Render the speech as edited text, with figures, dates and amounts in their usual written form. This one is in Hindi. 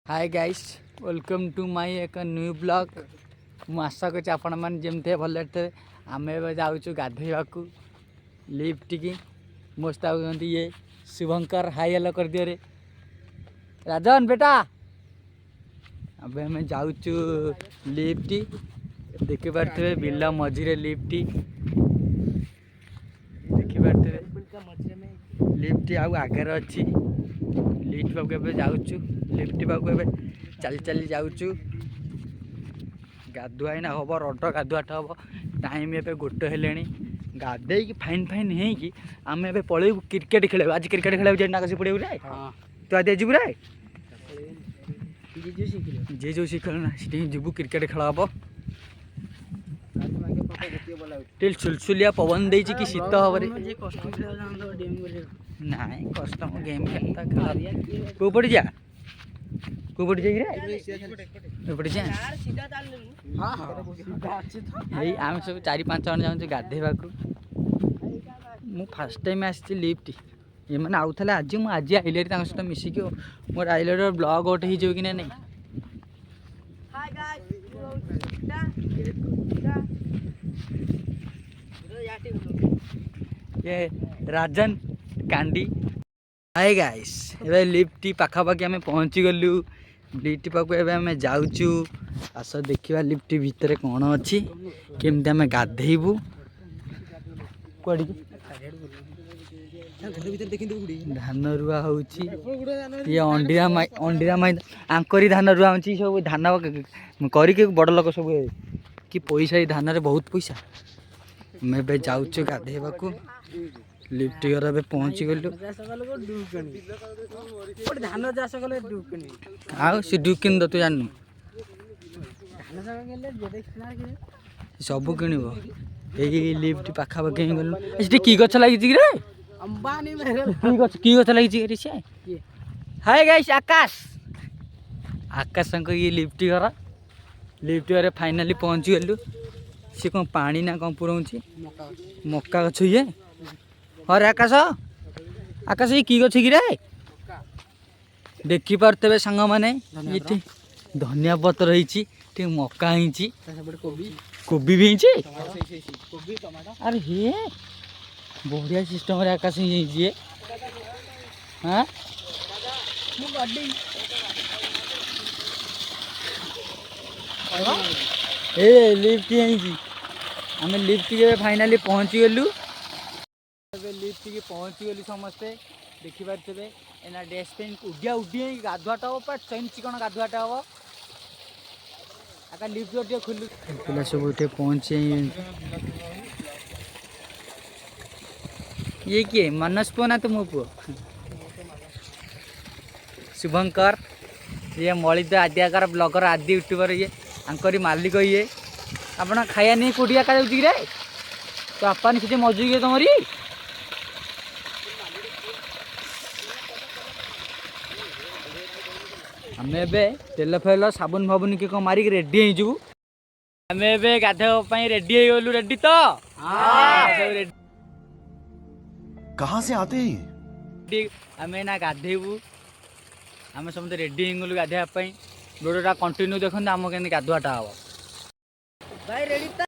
Hi guys, welcome to my एक न्यू ब्लॉग। मु आशा कर आपण मैंने जमते भले थे। आम जाऊँ गाधोवाक लिफ्ट की मस्त आउंट ये शुभंकर हाई हेलो कर दियो रे राजन बेटा। अब आम जाऊँ लिफ्ट देखी पारे बिल मझीरे लिफ्ट देखी पारे लिफ्ट आगे अच्छी लिफ्ट पाक जाऊँ लिफ्ट पाक चली चली जाऊँ गाधुआ ना हम रड गाधुआट हम टाइम ए गोटे हेले गाधे फाइन फाइन होगी आम ए पलैबू क्रिकेट खेल आज क्रिकेट खेल जाए नागसी पड़े रे तू आज जीव रे जी जो शिखल ना जीवु क्रिकेट खेल हम सुलसुलिया पवन दे कि शीत हम ना कष्ट गेम खेलता कौ पड़ी जा कौ पड़ी जापटे जा आम सब 4-5 जन जाऊँ गाधेवाक मु फास्ट टाइम आसी लिफ्ट ये मैंने आउे आज मुझे आइले सहित मिसिक मोर आइले ब्लॉग गोटे हो कि नहीं ये राजन कांडी। हाय गाइस, ए लिफ्ट पाखापाखि आम पहुँची गलु लिफ्ट पाक आम जाऊँ आस देखा लिफ्ट भितर कौन अच्छी केमती आम गाधेबू धान रुआ हो अंडीरा माई आंकरी धान रुआ हो सब धान करके बड़ लोक सब कि पैसा धान रे बहुत पैसा आम ए जाऊँ गाधेवाक लिफ्ट घर पहुँची गलु आउ से डुकिन तू जानू सब किणव यही लिफ्ट पाखापाखि गलु कि गछ लगी रे कि गछ लगी सी हाय गाइस आकाश आकाश ये लिफ्ट घर फाइनाली पहुँची गलु सी कौन पानी ना कौन पुराऊँ मक्का गछ ये अरे आकाश आकाश ये कि गछ कि रे देखी पारे सांग मैंने ये धनिया पत्र हो मक्का कोबी भी अरे हे बढ़िया सिस्टम रे आकाश ये हाँ ए लिफ्ट आम लिफ्ट के फाइनाली पहुँची गलु लिफ्ट के पहुँची गलु समस्ते देखी पारे एना ड्रेस पेन उडिया उडिया गाधुआटा हम पूरा चैन चिकन गाधुआटा हम आका लिफ्ट जो खोलु पिला सब पहुँचे ये किए मनस पुआ ना तो मो पुआ शुभंकर ये मलित आद्याकार ब्लॉगर आदि यूट्यूबर ये आंकरी मालिक ये आपना खाया नहीं कोटिया का जाऊँ रे तो आपन किसी मजूरी है तुम्हारी आम ए तेल फेल साबुन फाबुन कि मारिक रेडी हो आम ए गाधोपाई रेडी हो गलु रेडी तो कहाँ से आते हैं आम ना गाधेबू आम समझे रेडी हो गलु गाधोपाई वीडियोटा कंटिन्यू देखते आम के गाधुआटा हम भाई रेडी तो